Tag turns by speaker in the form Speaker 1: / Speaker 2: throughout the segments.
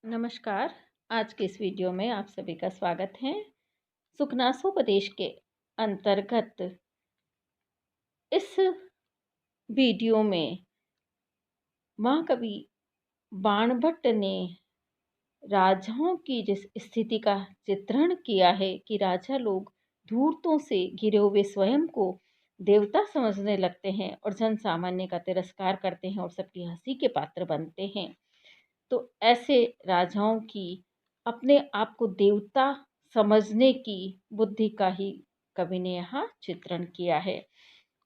Speaker 1: नमस्कार। आज के इस वीडियो में आप सभी का स्वागत है। सुखनासोपदेश के अंतर्गत इस वीडियो में महाकवि बाणभट्ट ने राजाओं की जिस स्थिति का चित्रण किया है कि राजा लोग धूर्तों से घिरे हुए स्वयं को देवता समझने लगते हैं और जन सामान्य का तिरस्कार करते हैं और सबकी हंसी के पात्र बनते हैं। तो ऐसे राजाओं की अपने आप को देवता समझने की बुद्धि का ही कवि ने यहाँ चित्रण किया है।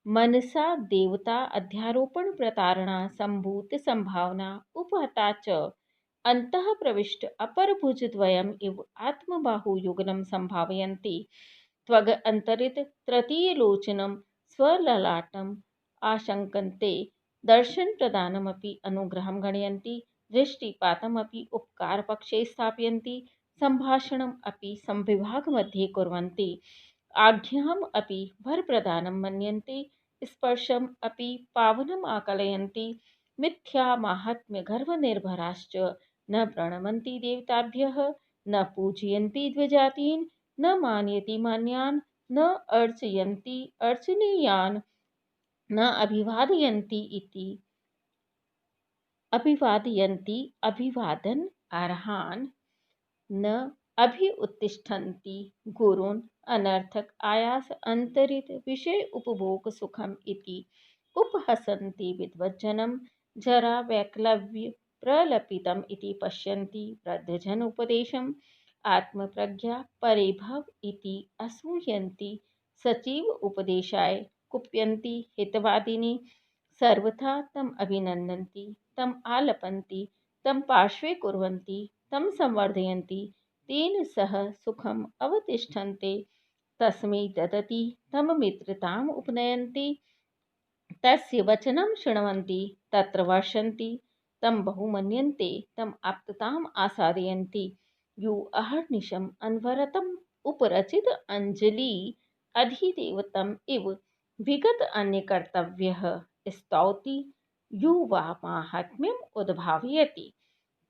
Speaker 1: मनसा देवता अध्यारोपण प्रतारणा संभूत संभावना उपहता च अंतः प्रविष्ट अपर भुजद्वयम् इव आत्मबाहुयुगलं संभावयन्ति त्वग अंतरित तृतीयलोचनं स्वललाटम् आशंकन्ते दर्शन प्रदानमपि अनुग्रहं गणयन्ति दृष्टिपातमपि उपकारपक्षे स्थापयन्ति सम्भाषणम् अपि संविभागमध्ये कुर्वन्ति आज्ञाम् अपि भरप्रदानं मन्यन्ते स्पर्शम् अपि पावनम् आकलयन्ति मिथ्या माहात्म्य गर्भनिर्भराश्च न प्रणमन्ति देवताभ्यः न पूजयन्ति द्विजातीन् न मानयति मान्यान् न अर्चयन्ति अर्चनीयान् न अभिवादयन्ति इति अभिवादयन्ति अभिवादन अर्हान् न अभि उत्तिष्ठन्ति गुरून् अनर्थक आयास अंतरित विषय उपभोग सुखम इति उपहसन्ति विद्वज्जनं जरा वैक्लव्य प्रलपितम् इति पश्यन्ति वृद्धजन उपदेशम् आत्मप्रज्ञा परिभव इति असूयन्ति सचिव उपदेशाय कुप्यन्ति हितवादिनी सर्वथा तम अभिनन्दन्ति तम आलपन्ति तम पार्श्वे कुर्वन्ति तम संवर्धयन्ति तेन सह सुखम अवतिष्ठन्ते तस्मै ददति तम मित्रताम् उपनयन्ति तस्य वचनं शृण्वन्ति तत्र वर्षन्ति तम बहुमन्यन्ते तम आप्तताम् आसादयन्ति यो अहर्निशम् अनवरतम् उपरचित अंजलि अधिदेवतम् इव विगत अन्य कर्तव्यः स्तौति यो वा माहात्म्यम् उद्भावयति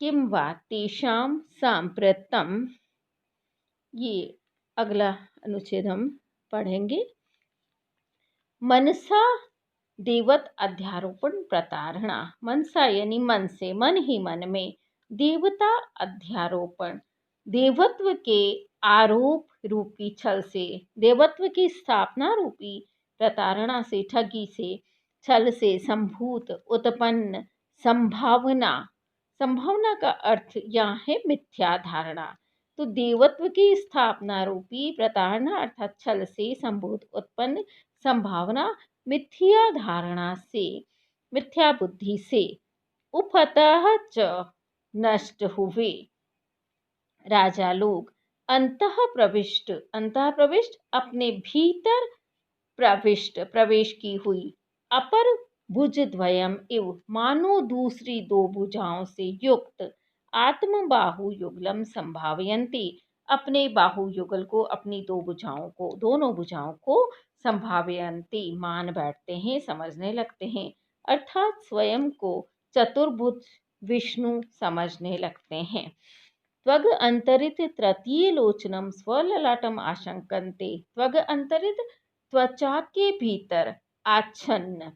Speaker 1: किं वा तेषां सांप्रतम। ये अगला अनुच्छेद हम पढ़ेंगे। मनसा देवत अध्यारोपण प्रतारणा। मनसा यानी मन से, मन ही मन में। देवता अध्यारोपण, देवत्व के आरोप रूपी छल से, देवत्व की स्थापना रूपी प्रतारणा से, ठगी से, छल से संभूत उत्पन्न संभावना। संभावना का अर्थ यहाँ है मिथ्या धारणा। तो देवत्व की स्थापना रूपी प्रताड़ना अर्थात छल से संभूत उत्पन्न संभावना मिथ्या धारणा से, मिथ्या बुद्धि से उपतः च नष्ट हुए राजा लोग अंतः प्रविष्ट अपने भीतर प्रविष्ट प्रवेश की हुई अपर भुजद्वयम् इव मानो दूसरी दो भुजाओं से युक्त आत्म बाहु युगलम संभावयन्ति अपने बाहु युगल को, अपनी दो भुजाओं को, दोनों भुजाओं को संभावयन्ति मान बैठते हैं, समझने लगते हैं। अर्थात स्वयं को चतुर्भुज विष्णु समझने लगते हैं। त्वग अंतरित तृतीय लोचनम स्वललाटम आशंकन्ते। त्वग अंतरित त्वचा के भीतर आच्छन्न,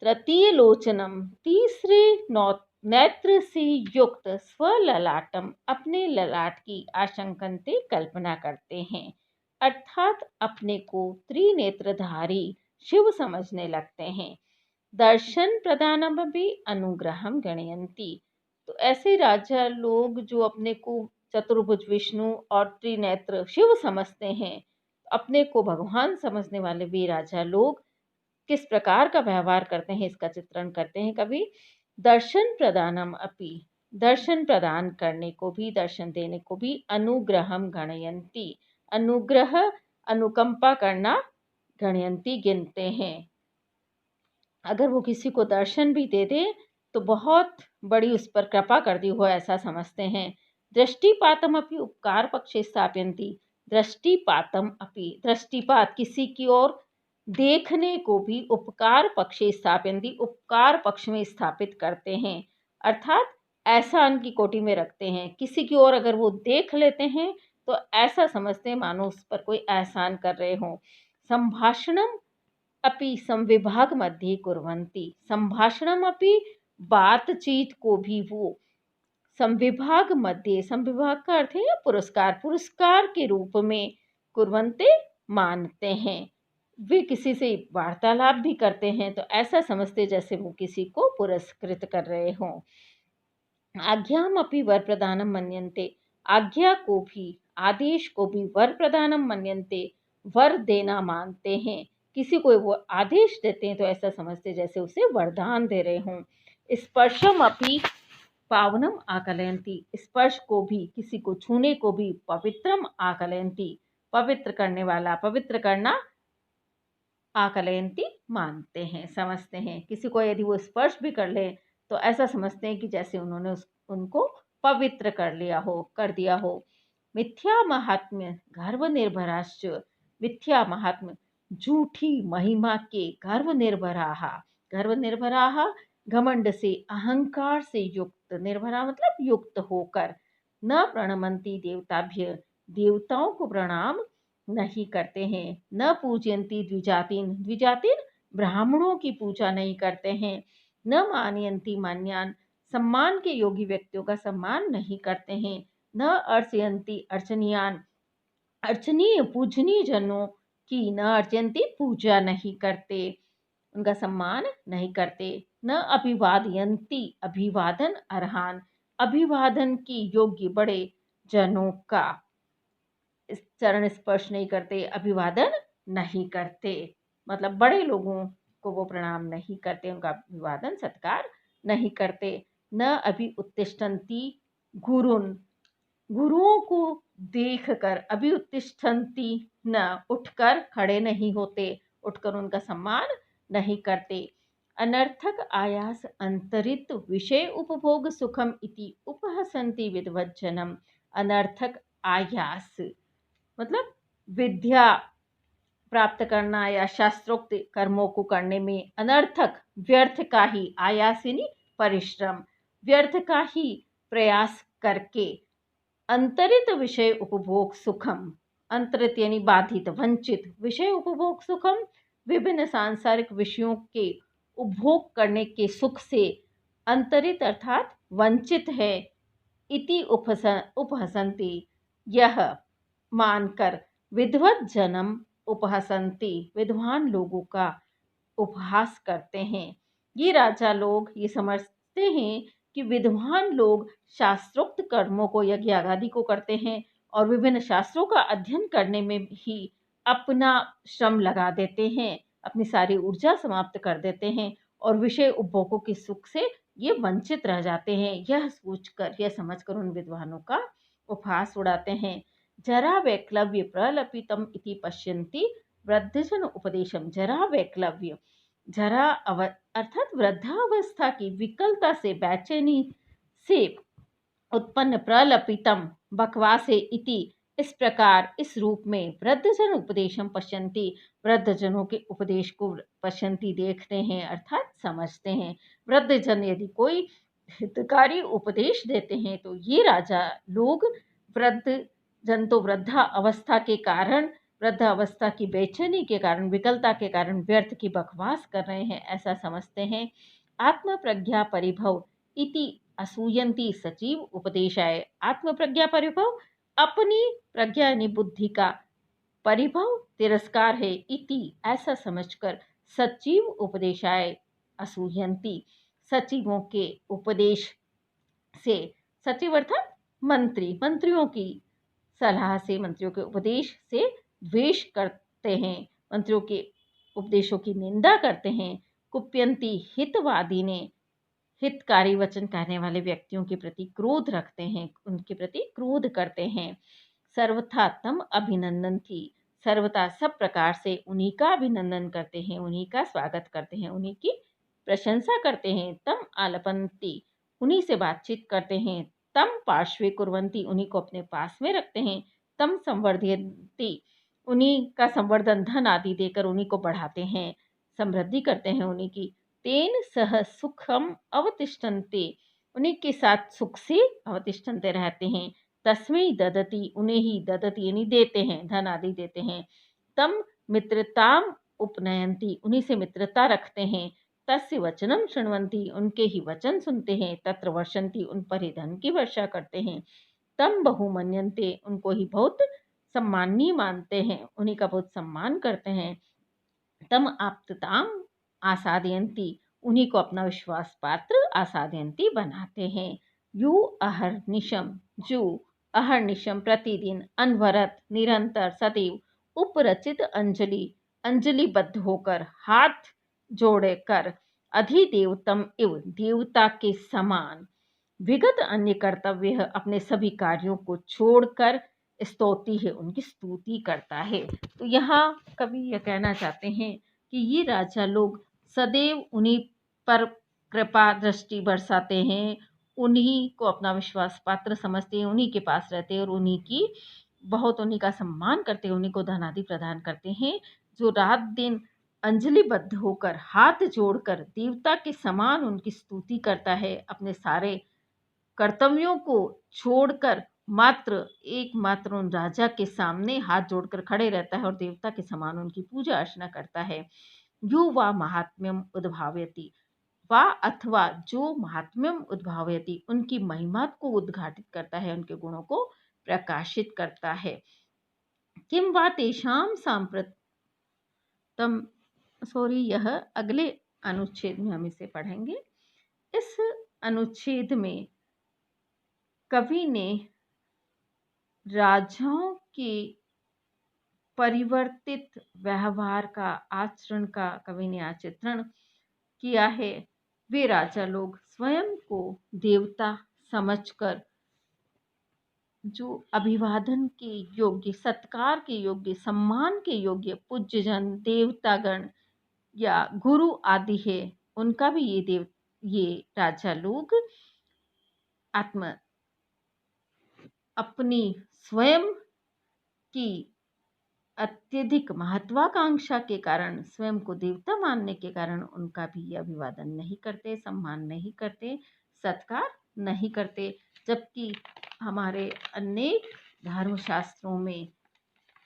Speaker 1: तृतीय लोचनम तीसरे नेत्र से युक्त स्वललाटम अपने ललाट की आशंकन्ते कल्पना करते हैं। अर्थात अपने को त्रिनेत्रधारी शिव समझने लगते हैं। दर्शन प्रदानम भी अनुग्रहम गणयन्ति। तो ऐसे राजा लोग जो अपने को चतुर्भुज विष्णु और त्रिनेत्र शिव समझते हैं, अपने को भगवान समझने वाले वे राजा लोग किस प्रकार का व्यवहार करते हैं इसका चित्रण करते हैं कवि। दर्शन प्रदानम अपि, दर्शन प्रदान करने को भी, दर्शन देने को भी अनुग्रहम गणयन्ति, अनुग्रह अनुकंपा करना गणयन्ति गिनते हैं। अगर वो किसी को दर्शन भी दे दे तो बहुत बड़ी उस पर कृपा कर दी हो ऐसा समझते हैं। दृष्टिपातम अपि उपकार पक्षे स्थापयन्ति। दृष्टिपातम अपि, दृष्टिपात किसी की ओर देखने को भी उपकार पक्षे स्थापयन्ति, उपकार पक्ष में स्थापित करते हैं। अर्थात एहसान की कोटि में रखते हैं। किसी की ओर अगर वो देख लेते हैं तो ऐसा समझते हैं मानो उस पर कोई एहसान कर रहे हों। संभाषणम अपि संविभागमध्ये कुर्वन्ति। संभाषणम अपि बातचीत को भी वो संविभाग मध्य, संविभाग का अर्थ है या पुरस्कार, पुरस्कार के रूप में कुर्वन्ते मानते हैं। वे किसी से वार्तालाप भी करते हैं तो ऐसा समझते जैसे वो किसी को पुरस्कृत कर रहे हों। आज्ञाम अपि वर प्रदानम मन्यन्ते। आज्ञा को भी, आदेश को भी वर प्रदानम मन्यन्ते, वर देना मानते हैं। किसी को वो आदेश देते हैं तो ऐसा समझते जैसे उसे वरदान दे रहे हों। स्पर्शम अपि पावनम आकलयन्ति। स्पर्श को भी, किसी को छूने को भी पवित्रम आकलयन्ति, पवित्र करने वाला, पवित्र करना आकलयन्ति मानते हैं, समझते हैं। किसी को यदि वो स्पर्श भी कर ले तो ऐसा समझते हैं कि जैसे उन्होंने उनको पवित्र कर दिया हो। मिथ्या महात्म्य गर्व निर्भराश्च। मिथ्या महात्म्य झूठी महिमा के गर्व निर्भराहा घमंड से, अहंकार से युक्त, निर्भरा मतलब युक्त होकर, न प्रणमंती देवताभ्य, देवताओं को प्रणाम नहीं करते हैं। न पूजयंती द्विजातीन, द्विजातीन ब्राह्मणों की पूजा नहीं करते हैं। न मानयंती मान्यान, सम्मान के योगी व्यक्तियों का सम्मान नहीं करते हैं। न अर्चयंती अर्चनीयान, अर्चनीय पूजनीय जनों की न अर्चयंती पूजा नहीं करते, उनका सम्मान नहीं करते। न अभिवादयंती, अभिवादन अर्हान, अभिवादन की योग्य बड़े जनों का चरण स्पर्श नहीं करते, अभिवादन नहीं करते। मतलब बड़े लोगों को वो प्रणाम नहीं करते, उनका अभिवादन सत्कार नहीं करते। न अभि उत्तिष्ठन्ति गुरुन, गुरुओं को देखकर, अभि उत्तिष्ठन्ति न, उठकर खड़े नहीं होते, उठकर उनका सम्मान नहीं करते। अनर्थक आयास अंतरित विषय उपभोग सुखम इति उपहसन्ति विद्वज्जनम। अनर्थक आयास मतलब विद्या प्राप्त करना या शास्त्रोक्त कर्मों को करने में अनर्थक, व्यर्थ का ही, आयासिनी परिश्रम, व्यर्थ का ही प्रयास करके, अंतरित विषय उपभोग सुखम, अंतरित यानी बाधित, वंचित, विषय उपभोग सुखम, विभिन्न सांसारिक विषयों के उपभोग करने के सुख से अंतरित अर्थात वंचित है। इति उपहसन्ति, यह मानकर, विद्वत जन्म उपहसन्ति, विद्वान लोगों का उपहास करते हैं। ये राजा लोग ये समझते हैं कि विद्वान लोग शास्त्रोक्त कर्मों को, यज्ञ आदि को करते हैं और विभिन्न शास्त्रों का अध्ययन करने में ही अपना श्रम लगा देते हैं, अपनी सारी ऊर्जा समाप्त कर देते हैं और विषय उपभोगों के सुख से ये वंचित रह जाते हैं। यह सोचकर, यह समझकर उन विद्वानों का उपहास उड़ाते हैं। जरा वैक्लव्य प्रलपितम इति पश्यन्ति वृद्धजन उपदेशम। जरा वैक्लव्य, जरा अर्थात वृद्धावस्था की विकलता से, बेचैनी से उत्पन्न प्रलपितम बकवासे इति, इस प्रकार, इस रूप में, वृद्धजन उपदेशम पश्यन्ति, वृद्धजनों के उपदेश को पश्यन्ति देखते हैं अर्थात समझते हैं। वृद्धजन यदि कोई हितकारी उपदेश देते हैं तो ये राजा लोग, वृद्ध जन तो वृद्धा अवस्था के कारण, वृद्ध अवस्था की बेचैनी के कारण, विकलता के कारण व्यर्थ की बकवास कर रहे हैं, ऐसा समझते हैं। आत्म प्रज्ञा परिभव इति असूयन्ति सचिव उपदेशाय। आत्म प्रज्ञा परिभव, अपनी प्रज्ञा यानी बुद्धि का परिभव तिरस्कार है, इति ऐसा समझकर, सचिव उपदेशाय असूयन्ति, सचिवों के उपदेश से, सचिव अर्थात मंत्री, मंत्रियों की सलाह से, मंत्रियों के उपदेश से द्वेष करते हैं, मंत्रियों के उपदेशों की निंदा करते हैं। कुप्यंती, हितवादी ने, हितकारी वचन कहने वाले व्यक्तियों के प्रति क्रोध रखते हैं, उनके प्रति क्रोध करते हैं। सर्वथा तम अभिनंदन्ति, सर्वथा सब प्रकार से उन्हीं का अभिनंदन करते हैं, उन्हीं का स्वागत करते हैं, उन्हीं की प्रशंसा करते हैं। तम आलपंती, उन्हीं से बातचीत करते हैं। तम पार्श्वे कुर्वन्ति, उन्हीं को अपने पास में रखते हैं। तम संवर्धयन्ति, उन्हीं का संवर्धन, धन आदि देकर उन्हीं को बढ़ाते हैं, समृद्धि करते हैं उन्हीं की। तेन सह सुखम अवतिष्ठन्ते, उन्हीं के साथ सुख से अवतिष्ठन्ते रहते हैं। तस्मै ददति, उन्हें ही ददति यानी देते हैं, धन आदि देते हैं। तम मित्रताम उपनयन्ति, उन्हीं से मित्रता रखते हैं। तस्य वचनम शृण्वन्ति, उनके ही वचन सुनते हैं। तत्र वर्षन्ति, उन पर ही धन की वर्षा करते हैं। तम बहुमन्यन्ते, उनको ही बहुत सम्माननीय मानते हैं, उन्हीं का बहुत सम्मान करते हैं। तम आप्तताम आसादयन्ति, उन्हीं को अपना विश्वास पात्र आसादयन्ति बनाते हैं। यू अहर्निशम, जो अहर्निशम प्रतिदिन अनवरत निरंतर सदैव उपरचित अंजलि, अंजलिबद्ध होकर हाथ जोड़े कर अधिदेवतम इव, देवता के समान विगत अन्य कर्तव्य, अपने सभी कार्यों को छोड़कर स्तौति है, उनकी स्तुति करता है। तो यहाँ कवि यह कहना चाहते हैं कि ये राजा लोग सदैव उन्हीं पर कृपा दृष्टि बरसाते हैं, उन्हीं को अपना विश्वास पात्र समझते हैं, उन्हीं के पास रहते हैं और उन्हीं का सम्मान करते हैं, उन्हीं को धन आदि प्रदान करते हैं। जो रात दिन अंजलिबद्ध होकर हाथ जोड़कर देवता के समान उनकी स्तुति करता है, अपने सारे कर्तव्यों को छोड़कर एकमात्र उन राजा के सामने हाथ जोड़कर खड़े रहता है और देवता के समान उनकी पूजा अर्चना करता है। यो वा महात्म्यम उद्भावयति, वा अथवा जो महात्म्यम उद्भावयति, उनकी महिमा को उद्घाटित करता है, उनके गुणों को प्रकाशित करता है। किम वा तेषाम सांप्रतम, यह अगले अनुच्छेद में हम इसे पढ़ेंगे। इस अनुच्छेद में कवि ने राजाओं के परिवर्तित व्यवहार का, आचरण का कवि ने चित्रण किया है। वे राजा लोग स्वयं को देवता समझकर जो अभिवादन के योग्य, सत्कार के योग्य, सम्मान के योग्य पूज्यजन, देवतागण या गुरु आदि है, उनका भी ये राजा लोग अपनी स्वयं की अत्यधिक महत्वाकांक्षा के कारण, स्वयं को देवता मानने के कारण उनका भी अभिवादन नहीं करते, सम्मान नहीं करते, सत्कार नहीं करते। जबकि हमारे अनेक धर्मशास्त्रों में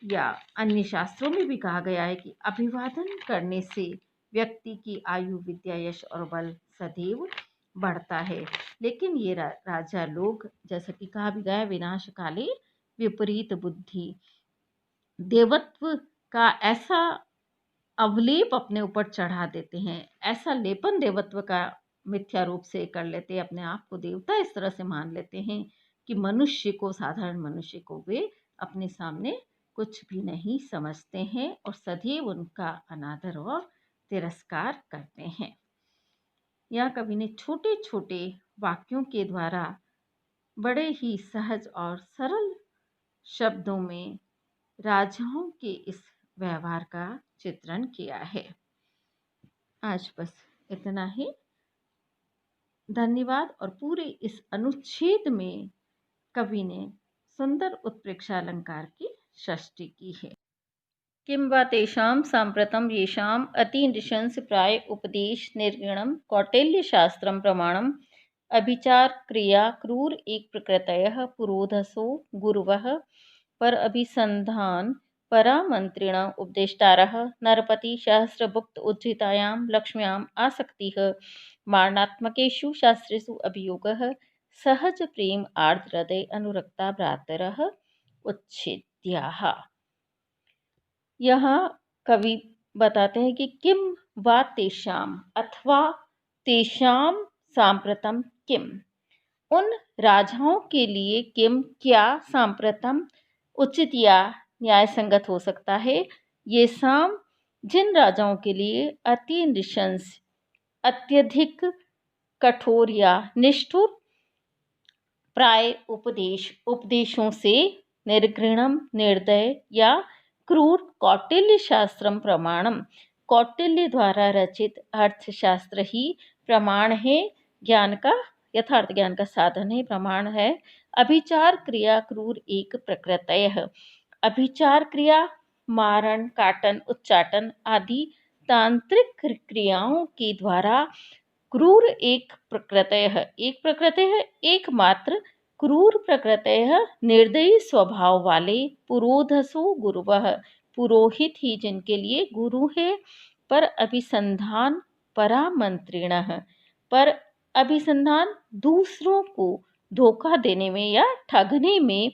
Speaker 1: या अन्य शास्त्रों में भी कहा गया है कि अभिवादन करने से व्यक्ति की आयु, विद्या, यश और बल सदैव बढ़ता है। लेकिन ये राजा लोग, जैसा कि कहा भी गया, विनाश काले विपरीत बुद्धि, देवत्व का ऐसा अवलेप अपने ऊपर चढ़ा देते हैं, ऐसा लेपन देवत्व का मिथ्या रूप से कर लेते हैं, अपने आप को देवता इस तरह से मान लेते हैं कि मनुष्य को, साधारण मनुष्य को वे अपने सामने कुछ भी नहीं समझते हैं और सदैव उनका अनादर और तिरस्कार करते हैं। यह कवि ने छोटे छोटे वाक्यों के द्वारा बड़े ही सहज और सरल शब्दों में राजाओं के इस व्यवहार का चित्रण किया है। आज बस इतना ही। धन्यवाद। और पूरे इस अनुच्छेद में कवि ने सुंदर उत्प्रेक्षा अलंकार की सृष्टि की है। किं वा तेषां साम्प्रतं येषाम् अतिनृशंस प्राय उपदेश निर्गुणं कौटिल्य शास्त्रं प्रमाणम् अभिचार क्रिया क्रूर एक प्रकृतयः पुरोधसो गुरुवः पर अभिसंधान परामंत्रिण उपदेष्टारः नरपति सहस्रभुक्त उज्जितायां लक्ष्म्याम् आसक्तिः मारणात्मकेषु शास्त्रेषु अभियोगः सहज प्रेम आर्द्र हृदय अनुरक्ता भ्रातरः उच्छेद्याः। यहाँ कवि बताते हैं कि किम वा तेषाम, अथवा तेषाम सांप्रतम किम, उन राजाओं के लिए किम क्या, सांप्रतम उचित या न्याय संगत हो सकता है, ये साम जिन राजाओं के लिए अति नृशंस, अत्यधिक कठोर या निष्ठुर प्राय उपदेशों से निर्घृणम, निर्दय या क्रूर कौटिल्य शास्त्रम प्रमाणम, कौटिल्य द्वारा रचित अर्थशास्त्र ही प्रमाण है, ज्ञान का, यथार्थ ज्ञान का साधन है, प्रमाण है। अभिचार क्रिया क्रूर एक प्रकृतयः, अभिचार क्रिया मारण, काटन, उच्चाटन आदि तांत्रिक क्रियाओं के द्वारा क्रूर एक प्रकृतयः, एक प्रकृतयः एकमात्र, क्रूर प्रकृतयः निर्दयी स्वभाव वाले, पुरोधसो गुरुवः पुरोहित ही जिनके लिए गुरु है, पर अभिसंधान परामंत्रिणः, पर अभिसंधान दूसरों को धोखा देने में या ठगने में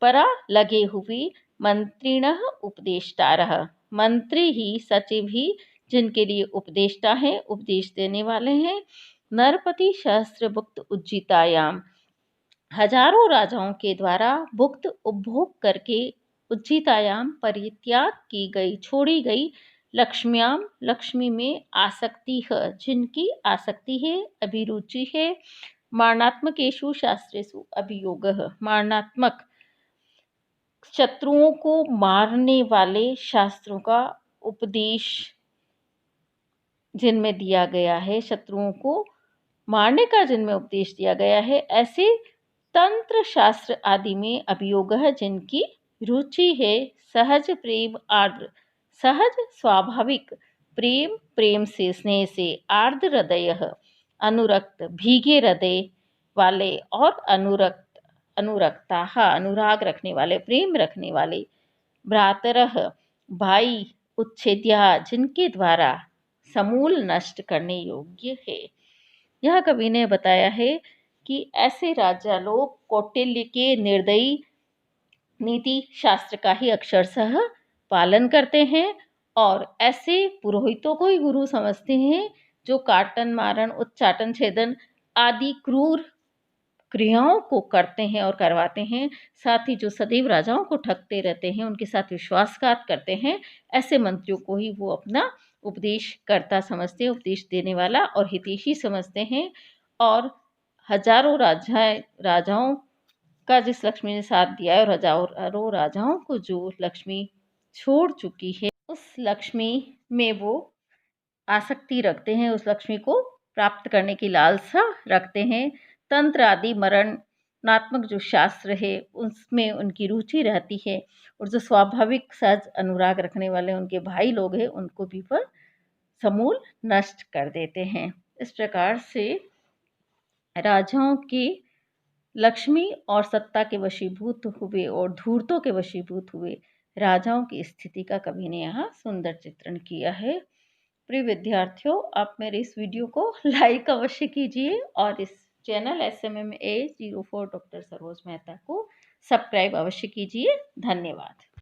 Speaker 1: परा लगे हुए, मंत्रिणः उपदेष्टारः मंत्री ही सचिव ही जिनके लिए उपदेष्टा हैं, उपदेश देने वाले हैं। नरपति सहस्त्रभुक्त उज्जितायाम, हजारों राजाओं के द्वारा भुक्त उपभोग करके उज्जितायाम परित्याग की गई, छोड़ी गई, लक्ष्म्याम लक्ष्मी में आसक्ति है जिनकी आसक्ति है, अभिरुचि है। मारणात्मकेषु शास्त्रेषु अभियोगः, मारणात्मक शत्रुओं को मारने वाले शास्त्रों का उपदेश जिनमें दिया गया है, शत्रुओं को मारने का जिनमें उपदेश दिया गया है, ऐसे तंत्र शास्त्र आदि में अभियोग है जिनकी रुचि है। सहज प्रेम आर्द्र, सहज स्वाभाविक प्रेम, प्रेम से स्नेह से, आर्द्र हृदय अनुरक्त भीगे हृदय वाले, और अनुरक्त अनुरक्ता अनुराग रखने वाले, प्रेम रखने वाले। भ्रातरः भाई, उच्छेद्या जिनके द्वारा समूल नष्ट करने योग्य है। यह कवि ने बताया है कि ऐसे राजा लोग कौटिल्य के निर्दयी नीति शास्त्र का ही अक्षरशः पालन करते हैं, और ऐसे पुरोहितों को ही गुरु समझते हैं जो काटन मारण उच्चाटन छेदन आदि क्रूर क्रियाओं को करते हैं और करवाते हैं। साथ ही जो सदैव राजाओं को ठगते रहते हैं, उनके साथ विश्वासघात करते हैं, ऐसे मंत्रियों को ही वो अपना उपदेशकर्ता समझते हैं, उपदेश देने वाला और हितैषी समझते हैं। और हजारों राजाओं का जिस लक्ष्मी ने साथ दिया है, और हजारों राजाओं को जो लक्ष्मी छोड़ चुकी है, उस लक्ष्मी में वो आसक्ति रखते हैं, उस लक्ष्मी को प्राप्त करने की लालसा रखते हैं। तंत्र आदि मरणात्मक जो शास्त्र है उसमें उनकी रुचि रहती है, और जो स्वाभाविक सहज अनुराग रखने वाले उनके भाई लोग हैं उनको भी वह समूल नष्ट कर देते हैं। इस प्रकार से राजाओं के लक्ष्मी और सत्ता के वशीभूत हुए और धूर्तों के वशीभूत हुए राजाओं की स्थिति का कवि ने यहाँ सुंदर चित्रण किया है। प्रिय विद्यार्थियों, आप मेरे इस वीडियो को लाइक अवश्य कीजिए और इस channel SMMA 04 doctor Saroj Mehta को सब्सक्राइब अवश्य कीजिए। धन्यवाद।